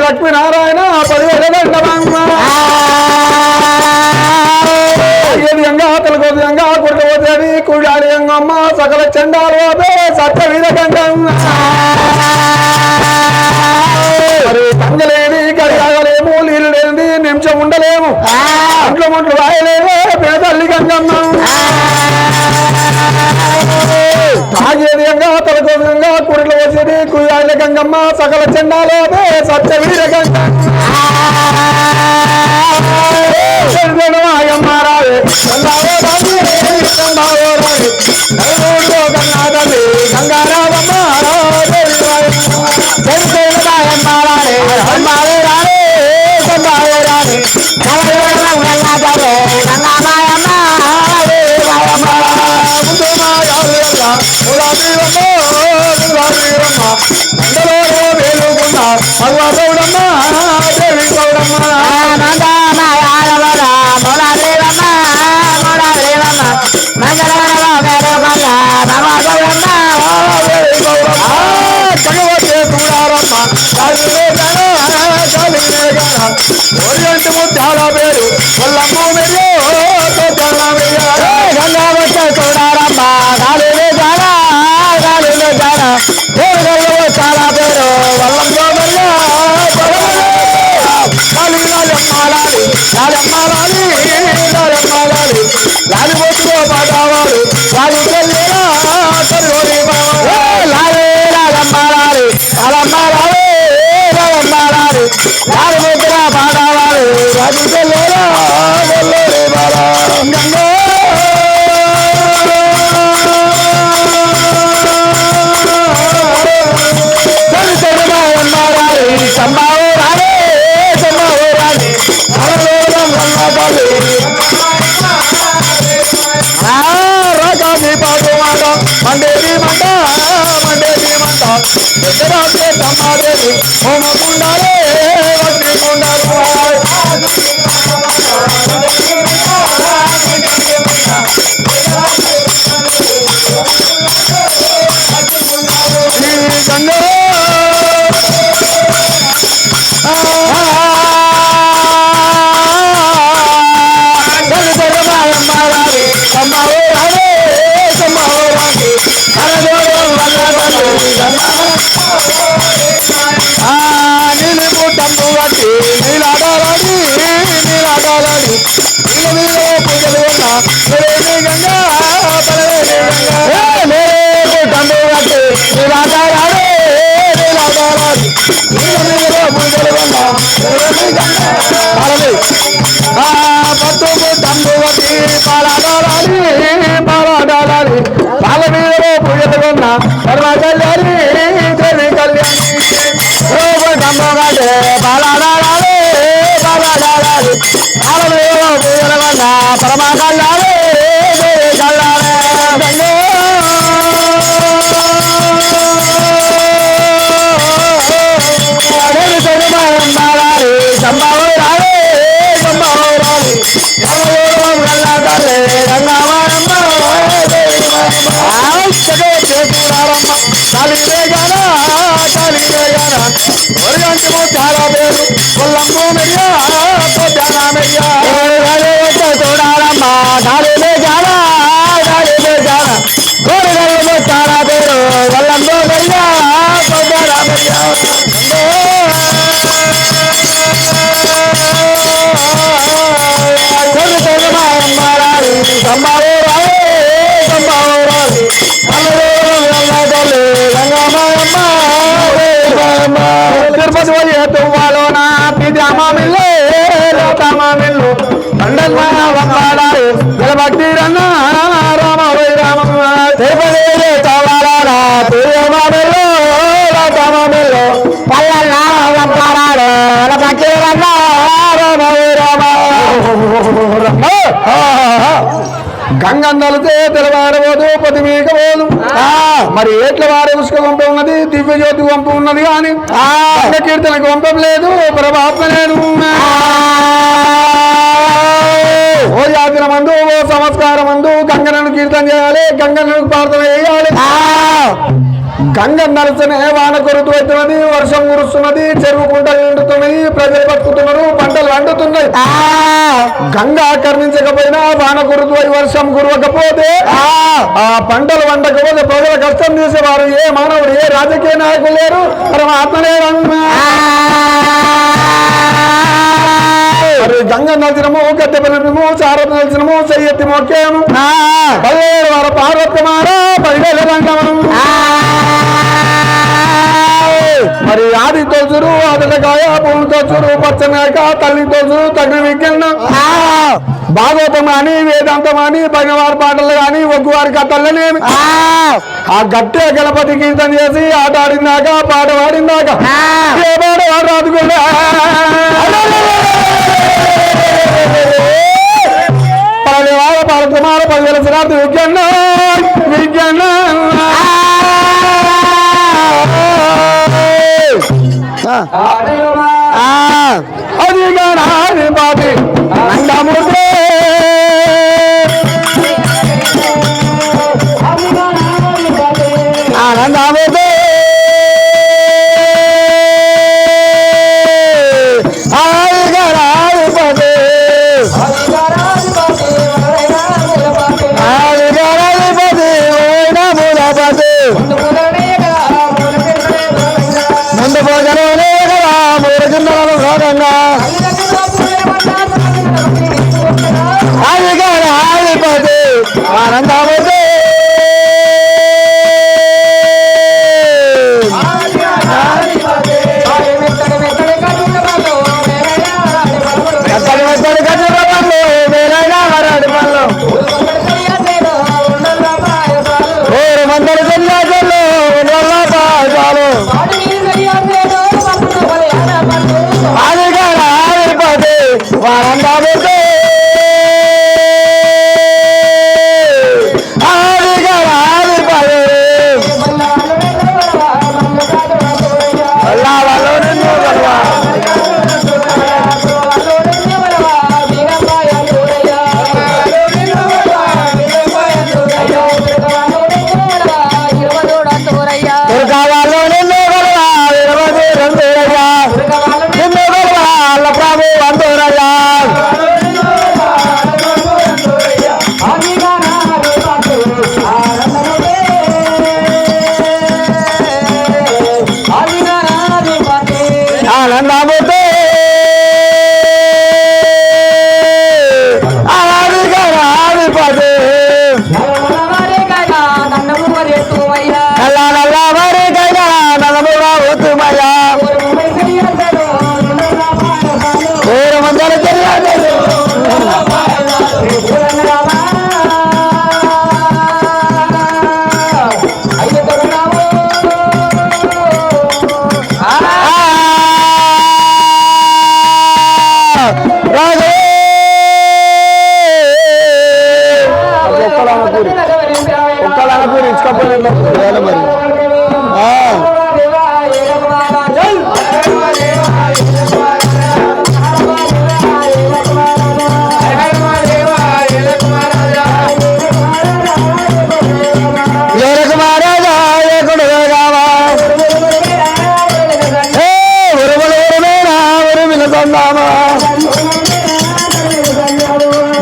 లక్ష్మీనారాయణ 10,000 దండమమ్మ తలకోసంగా కుట్టబోతేది కుడాలి అంగమ్మ సకల చండాలు సత్య వీర గంగమ్మ పంగలేని గడియాగలేము నీళ్ళు లేనిది నిమిషం ఉండలేము అంట్లో ముంట్లు రాయలేము పేదల్లి గంగమ్మ తాగేది అంగా తలకోసంగా కుడిలో వచ్చేది కుడాలి గంగమ్మ సకల చండాలు సత్య వీర గంగమ్మ చాలా పేరు చాలా పేరు లాలిపోతులో పాటవాడు రాజు మండేది మంట మండేది మంట పెద్దరాజే తమ్మాదేవి హోమకుండాలే వడ్డీకుండాలు చాలా పేరు కొల్లంబు మెరియా జానా మెరియా చూడాలమ్మా గాలిలో జానా గాలిలో జానా గోడగల్లో చాలా పేరు కొల్లంబు మెరియా జానా మెరియా కొడుకు భక్తి రన్న రామ వై రామ చవాలా తేమాలో రామలో పల్ల వంకారాడు భక్తి రన్న రామ వై రామ గంగన్నలతో తెలవారబోదు పది మీకపోదు మరి ఏట్ల వారి ఉసుక వంప ఉన్నది దివ్య జ్యోతి వంప ఉన్నది కానీ కీర్తనకు వంపం లేదు పరమాత్మ లేదు ఓ జాతిన మందు ఓ సంస్కారం మందు గంగన్నను కీర్తన చేయాలి గంగన్నకు ప్రార్థన చేయాలి గంగ నరసనే వాన కొరుతూ అవుతున్నది వర్షం కురుస్తున్నది చెరువు కుంటలు నిండుతున్నాయి ప్రజలు బతుకుతున్నారు పంటలు వండుతున్నాయి గంగ ఆకర్ణించకపోయినా వాన కురుతూ వర్షం కురవకపోతే ఆ పంటలు వండకపోతే ప్రజల కష్టం చేసేవారు ఏ మానవుడు ఏ రాజకీయ నాయకులు లేరు పరమాత్మలే గంగ నదినము గద్దె పిలుపు చారత నలిసినము చెయ్యెత్తి మొక్కేము 17 వార పార్వతమారా 10 రంగమనం మరి ఆది తోచురు ఆదకాయ భూమి తోచురు పచ్చనాక తల్లి తోచురు తగ్గి విజ్ఞాన భాగవతం అని వేదాంతం అని భగవారి పాటలు కానీ ఒగ్గువారి కథలనేమి ఆ గట్టే గణపతి కీర్తన చేసి ఆట ఆడిందాక పాట పాడిందాక ఏ పాట వాడు రాదుకుండా పల్లెవాడ పాలకుమార 10,000 శరాబ్ది విజ్ఞాన విజ్ఞాన అది గాని బాబి నందమూర్తి ఆనందమూర్తి ముందు భోజనమే కదా మూడున్నర భాగంగా ఆదిపతి ఆనందమూర్తి మందరు జిల్లాలో ఆదిపతి ఆనందమూర్తి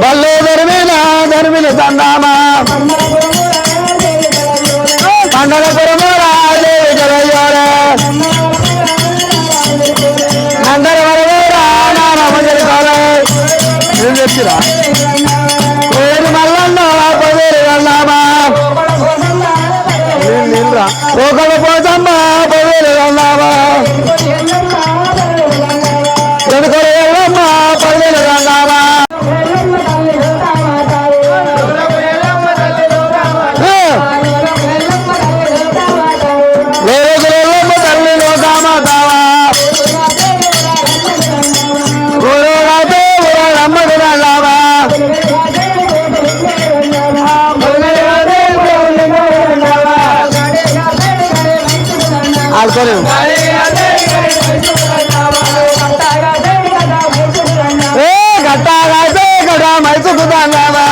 బల్లో ధర్మిల సందామా పండగ అందరు చెప్పిరా కోరి మల్లన్న 10,000 వెళ్ళామా ఒకరు పోతమ్మా 10,000 వెళ్ళామా ఎందుకు వెళ్ళమ్మా 10,000 వెళ్ళామా గట్టాగా మైసుకుదావా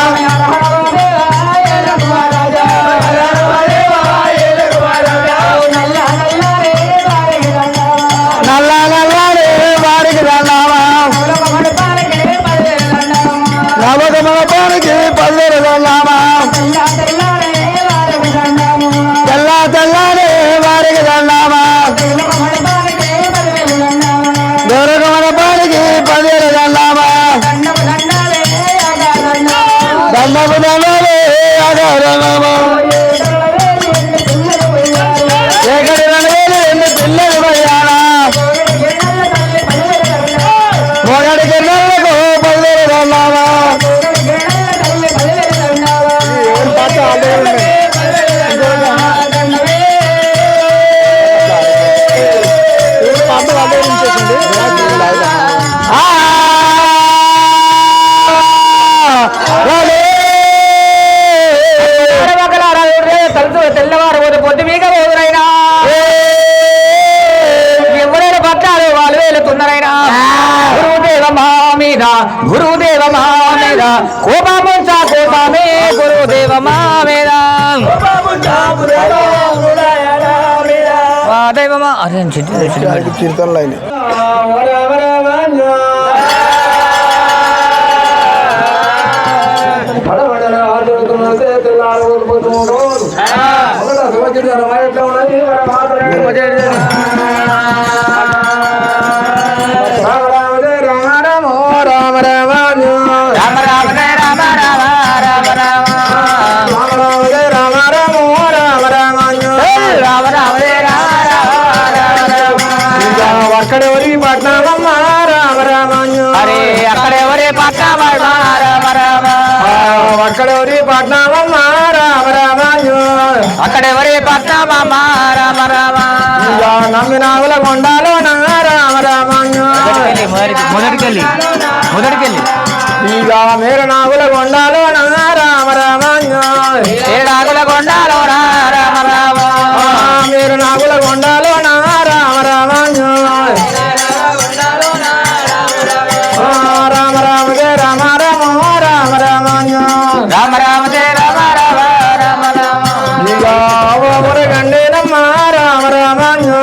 నల్ల నల్లారే వారికి దండావా నవగమన పానికి పల్లెరు దండావా తెల్ల తెల్లారే వారికి దండావా దొరకమన పానికి పల్లెరు దండావా దండపు దండాలే అగరమా ఏకడి 2000 పిల్లలు పోయాడా ఒకడికి నెలకు పల్లెరు దండావా తెల్లవారు పొద్దు మీక పోదురైనా ఎవరైనా పట్టారు వాళ్ళు వెళుతున్నారైనా గురుదేవ మా మీద కోపముంచా కోపమే గురుదేవ మా మీద దైవమా అరే కీర్తనలు అయినాయి అక్కడెవరి పట్నామమ్మా రామ రామాన్యు అరే అక్కడెవరి పట్నామమ్మా రామ రామ అక్కడెవరి పట్నామమ్మా రామ రామాన్యు అక్కడెవరి పట్నామమ్మా రామ రామ నమ్మినాగుల కొండాలో నా రామ రామాన్యు మొదటికెళ్ళి ఇక మీరు నాగుల కొండాలో నా రామ రామాన్యు నాగుల కొండాలో రామ రామ మీరు నాగుల కొండాలో నా రామ రామాన్యు రామ రామ జయ రామ రామ రామ రామాన్యు రామ రామ జయ రామ రామ రామ రామ ఇక మురగండేనమ్మ రామ రామాన్యు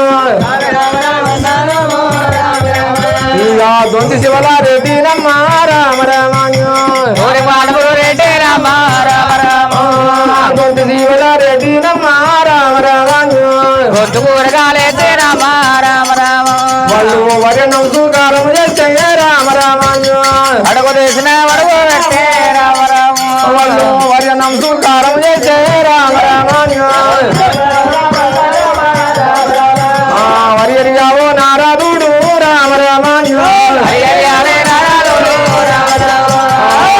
ఇక దొంతి శివల రెడ్డినమ్మ రామ రామాన్యు రెడ్డి రామ రామ రామ దొంతి శివల రెడ్డినమ్మ రామ రామాన్యు గొంతు కూరగాలైతే రామ రామ రామ వాళ్ళు వరణం సుకారం చేస్తే రామ రామాన్యు అడుగు చేసిన వడుగు పెట్టే రామ రామ వాళ్ళు వరణం సుకారం చేస్తే రామ రామాన్యు వరియరియావో నారదుడు రామ రామాన్యు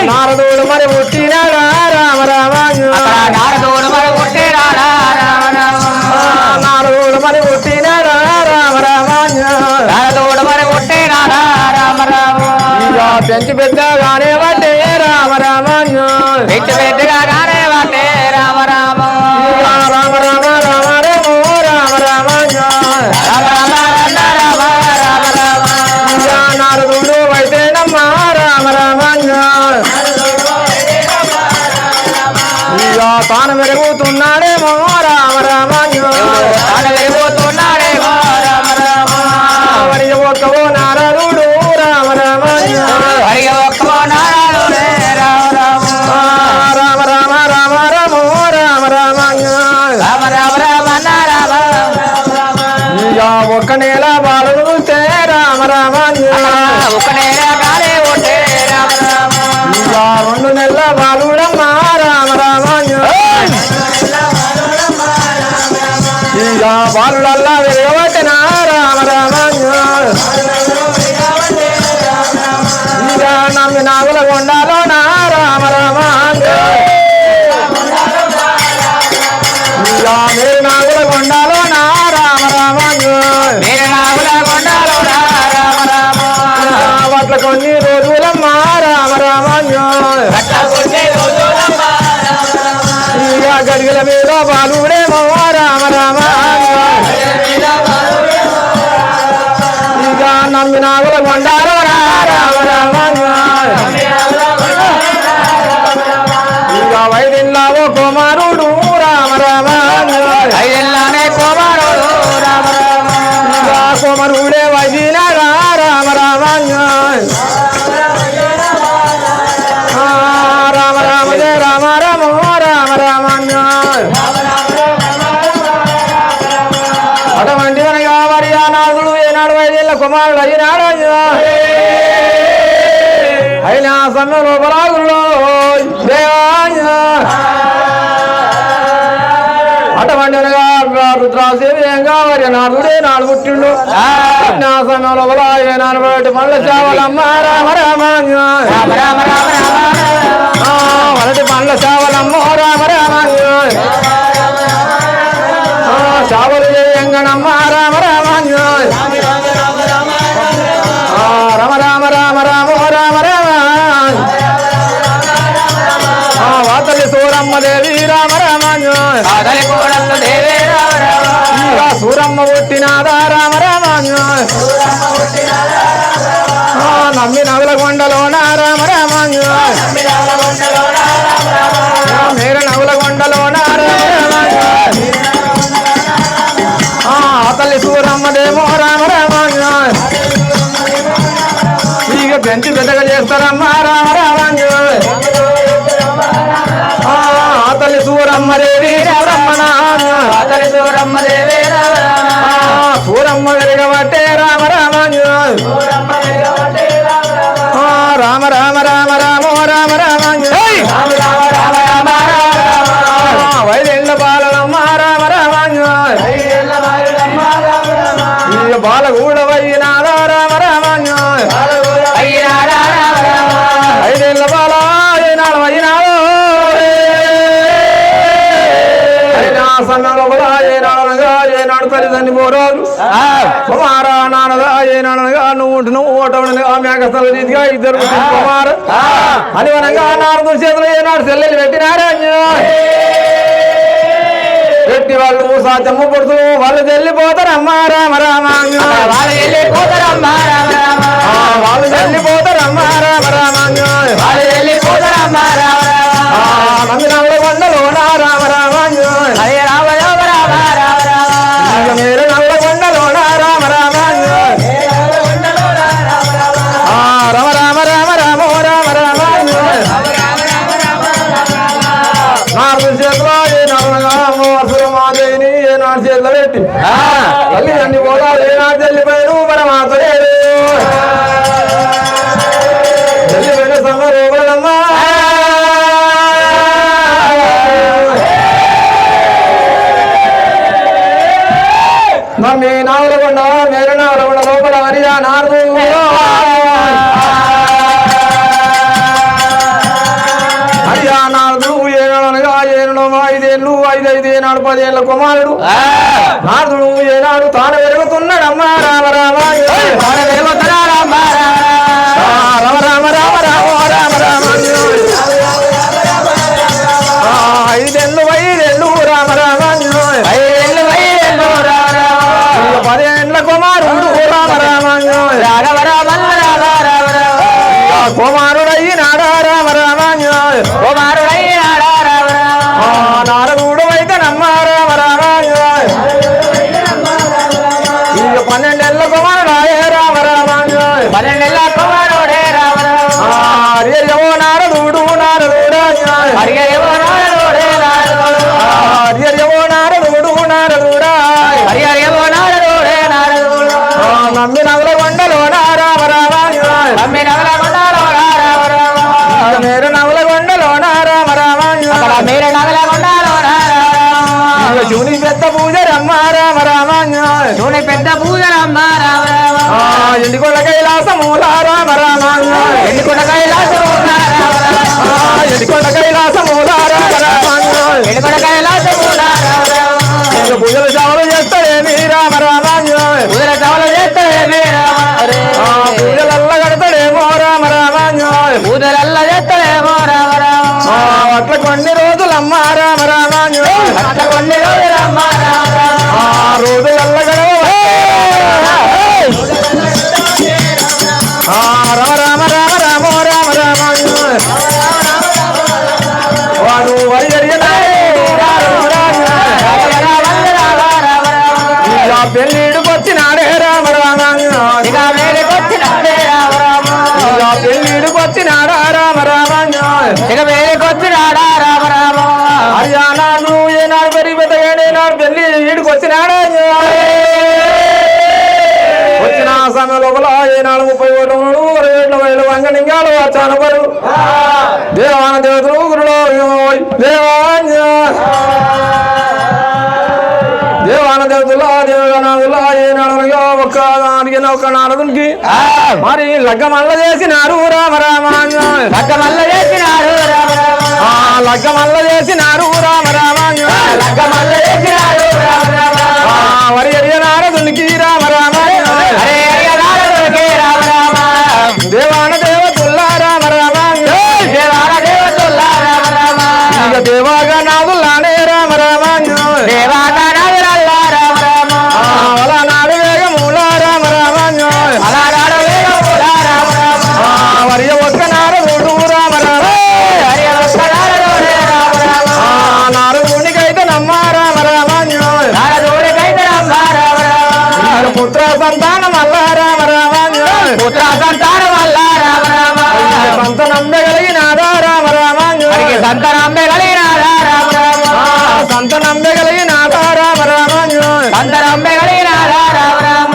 నారదుడు మరి పుట్టినాడా రామ రామాన్యు నారదుడు మరి పుట్టినాడా రామ రామ నారదుడు మరి పుట్టినాడా రామ రామాన్యు నారదుడు మరి పుట్టినాడా రామ రామ ఇక పెంచి పెద్దగానే పట్టే రామ రామాన్యు పెట్టి పెద్దగా గానే వాటే రామ రామ రామ రామ రామ రామో రామ రామాన్యు రామ రామ రామ రామ రామ ఇక నారదుడు వైతేనమ్మ రామ రామాన్యు ఇక తాను మెరుగుతున్నాడేమో రామ రామాన్యు వెళ్ళిపోతున్నాడేమో రామ రామ వరి ఒక్కవో నారదుడు రామ రామాన్యు అడిగి ఒక్క నారాయణుడే రామ రామ రామ రామ రామ రామో రామ రామాన్యు రామ రామ రామ రామ ఇక ఒక్క నేల బాలుడు చూస్తే రామ రామాన్యు ఒక నేల కాలే ఉంటే రామ రామ ఇక 2 నెలల బాలుడమ్మ రామ రామాన్యు ఇక బాలుడల్లా వెరగబట్టిన రామ రామాన్యు ఇక నమ్మి నాగుల కొండాలో నా రామ రామాన్యు ఇక మీరు నాగుల కొండాలో నా రామ రామాన్యు నేను నాగుల కొండలో రామ రామ వాట్ల కొన్ని రోజులమ్మ రామ రామాన్యు కట్టకుంటే రోజులమ్మ ఇక గడిగల మీద బాలుడేమో రామ రామాన్యు రామ నమ్మి నాగుల కొండారు రామ రామ ఇక వైదిల్లావో కుమారుడు రామ రామ ఐదెల్లానే కుమారుడు రామ రామ ఇక కుమారుడే వైదినారా రామ రామ రామ రామ జయ రామ రామ రామ రామ అటువంటి మనగా మరి ఆ నాదుడు ఏనాడు వైదేళ్ళ కుమారుడు అయినాడు అయినా సమయంలో బలాగుల్లో అటువంటి రుద్రాసేవియంగా మరి నాదుడే నాడు పుట్టిండు నా సమయంలో బలా ఏనాడు బయట మళ్ళ చావలమ్మ రామ రామ రామ రామ రామ మొదటి పండ్ల చావలమ్మ రామ రామ చావలు చేయంగనమ్మ రామ రామ రామ రామ రామ రామ రామ రామ వాతల్లి సూరమ్మ దేవి రామ రామ ఆదలి కోడళ్ళ దేవే రామ రామ సూరమ్మ పుట్టినాదా రామ రామ నమ్మి నగల కొండలోన రామ రామ మేర నగుల కొండలోన రామ తల్లి సూరమ్మదేమో రామ రామ ఇక పెంచి పెద్దగా చేస్తారమ్మా రామ రామ తల్లి సూరమ్మదేవి రమ్మన ఆదలి సూరమ్మ దేవే రామ రామ సూరమ్మ వెరగబట్టే రామ రామ రామ రామ రామ రామ రామ రామ రామ రామ రామ రామ రామ వైదేళ్ళ బాలనమ్మ రామ రామ ఇక బాల కూడా వైనాదా రామ రామ అయ్యారా రామ రామ ఐదేళ్ళ బాల ఏనాడు వైనాడు సన్నాడు బలా ఏనాడనగా ఏనాడు తల్లిదండ్రి పోరాలు కుమార నాన్నగా ఏనాడనగా నువ్వు ఓటవనగా మేకస్థల రీతిగా ఇద్దరు కుమారు అని అనగా నారదు చేతులు ఏనాడు చెల్లెలు పెట్టినారా పెట్టి వాళ్ళు సాధ్యము పడుతూ వాళ్ళు వెళ్ళిపోతారమ్మా రామ రామ వాళ్ళు వెళ్ళిపోతారమ్మా రామ రామ వాళ్ళు వెళ్ళిపోతారమ్మా రామ రామ వాళ్ళు వెళ్ళిపోతారమ్మా రామ రామ నమ్మి నవ్వుల కొండలో నా రామ రామ హరే రామ రామ రామ రామ రామ మీరు నవ్వుల కొండలో నా రామ రామ రామ రామ రామ రామ రామ రామ నాలుగు చేతులు ఏనాడుగా మాదేవిని ఏనాడు చేతులు పెట్టి తల్లిదండ్రి కూడా ఏనాడు చెల్లిపోయారు పరమాత్మడు చెల్లిపోయిన సమరూపడమ్మా మమ్మీ నావలకొండ మేర నావలకొండ లోపల వరియా నారదు అయ్యా నారదు ఏనాడనగా ఏనాడు ఐదేళ్ళు ఐదేనాడు 10 ఏళ్ళ కుమారుడు నారదుడు ఏనాడు తాను వెలుగుతున్నాడమ్మా రామ రామ వాళ్ళు వెళ్ళిపోతారమ్మా రామ రామ రామ రామ రామ రామ రామ రామ 5 ఏళ్ళు రామ రామ ఐదేళ్ళు వైదేళ్ళు రామ రామ 10 ఏళ్ళ కుమారుడు రామ రామ రాఘవ రామ రామ రామ రామ కుమారుడయ్యినాడా రామ రామ కుమారుడయ్యాడా రామ రామ నారదుడు అయితే నమ్మ రామ రామ ఇక 12 ఏళ్ళ కుమారుడాయే రామ రామ 12 ఏళ్ళ కుమారుడే రామ రామ హరియో నారదుడు నారదుడా హరియో నారదుడే నారదుడు హరియో నారదుడు నారదుడా హరియో నారదుడే నారదుడు నమ్మి నగల కొండలో రామ రామ అమ్మి నగల కొండలో రామ రామ మీరు నగల కొండలో రామ రామ అక్కడ మీరు నగల కొండలో రామ శివుని పెద్ద పూజ రమ్మ రామ రామ శివుని పెద్ద పూజలమ్మ రామ రామ ఎండికొండ కైలాసమూల రామ రామ ఎండికొండ కైలాసమూల రామ రామ ఎండికొండ కైలాసమూల రామ రామ ఎండికొండ కైలాసమూల రామ రామ పూజలు చావలు చేస్తాడేమి రామ రామ పూజల చావలు చేస్తాడేమి రామ పూజలల్ల కడతాడేమో రామ రామ పూజలల్ల చేస్తాడేమో రామ రామ అట్ల కొన్ని రోజులమ్మ రామ రామ అట్లా కొన్ని రోజులమ్మ రామ రామ రోజులల్ల గడవ ఇక వేరేకొచ్చినాడా రామ రామ అయ్యా నాడు ఏనాడు పెరిగి పెద్దగాడు ఏనాడు పెళ్లి వీడికి వచ్చినాడా వచ్చిన సమయం లోపల ఏనాడు 30 కోట్లు 20 వంగనింగాలు చానపరు దేవాన దేవతలు గురులో దేవాన దేవతల దేవనాథుల ఏనాడు ఒక్క దానికి ఒక నారదునికి మరి లగ్గమల్ల చేసినారు రామ రామ లగ్గమల్ల చేసినాడు రామ రామ లగ్గమల్ల చేసినారు రామ రామ లగ్గమల్ల చేసినాడు రామ రామ వరి అడియ నారదునికి రామ రామ హరే హరి నారదునికి రామ రామ దేవాన దేవతుల్ల రామ రామ దేవాన దేవతుల్ల రామ రామ ఇక దేవాగా నాదుల్లానే రామ రామ దేవాన నాదులల్ల రామ రామ అలా నాడు వేగముల రామ రామ అలా నాడు వేగముల రామ రామ వరి ఒక్క నారదుడు రామ రామ హరి ఒక్క నారదుడే రామ రామ నారదునికైతే నమ్మ రామ రామ నారదుడికైతే నమ్మ రామ రామ పుత్ర సంతానం అల్ల రామ రామ పుత్ర సంతానం వల్ల రామ రామ సంతానం కలిగినాదా రామ రామ హరికి సంతానం కలిగినాడా రామ రామ సంతానం కలిగినాదా రామ రామ సంతానం కలిగినాడా రామ రామ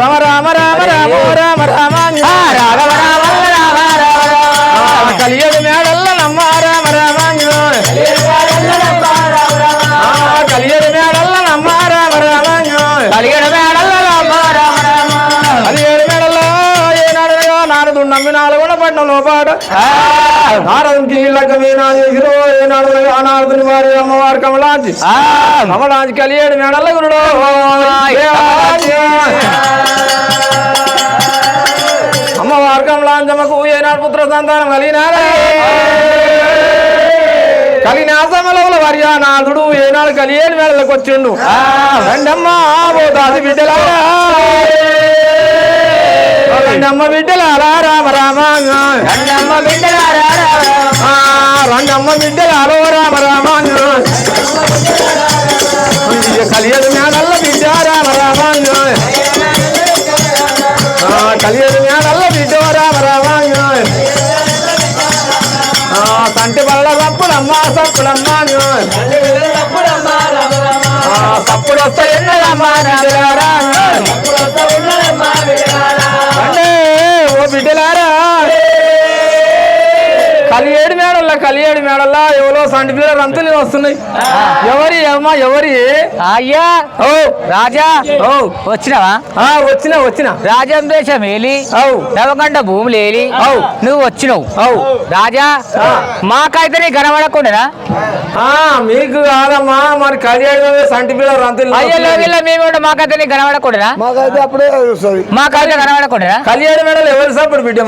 రామ రామ రామ రామ రామ రామ రాఘవ రామ రామ రామ రామ కలియడు మేడల్ల నమ్మ రామ రామ కలియడు మేడల్ల నమ్మ రామ రామ కలిగిన మేడల్ల రామ రామ రామ కలియడు మేడల్ల ఏనాడు నారదు నమ్మి 4 పట్నంలో పాట నారదునికి లగ్గమేనా చేసిరో ఏనాడు ఆ నారదుని వారి అమ్మవారి కమలాంచి కమలాంచి కలియడు మేడల్ల గురుడు అమ్మవారి కమలాంచమ్మకు ఏనాడు పుత్ర సంతానం కలిగినారా కలిగిన సమయంలో వారి ఆ నాథుడు ఏనాడు కలియని మేడలకు వచ్చిండు రండమ్మా పోతాది బిడ్డలారా రండమ్మ బిడ్డలారా రామ రామ రండమ్మ బిడ్డలారా రామ రామ రండమ్మ బిడ్డలారో రామ రామ కలియని మేడల్ల బిడ్డ రామ రామ కలియని మేడల్ల బిడ్డ రామ రామ సంటి బల్ల సప్పుడమ్మ సప్పుడమ్మ సప్పుడు వస్తే ఎన్నడమ్మా బిడ్డలారా అంటే ఓ బిడ్డలారా కలియేడు మేడల్లా ఎవరో సంటి పిల్ల రంతులు వస్తున్నాయి ఎవరి అమ్మా ఎవరి అయ్యా ఓ రాజా ఓ వచ్చినావా వచ్చిన రాజం దేశం ఏలి అవు నవగంట భూములు ఏలి అవు నువ్వు వచ్చినావు అవు రాజా మాకైతే నీ కనబడకుండా మీకు కాదమ్మా మరి కలియేడు సంటి పిల్ల రంతులు అయ్యో వీళ్ళ మేము కూడా మాకైతే నీ కనబడకుండా మాకైతే అప్పుడే మాకైతే కనబడకుండా కలియేడు మేడలు ఎవరు సప్పుడు బిడ్డ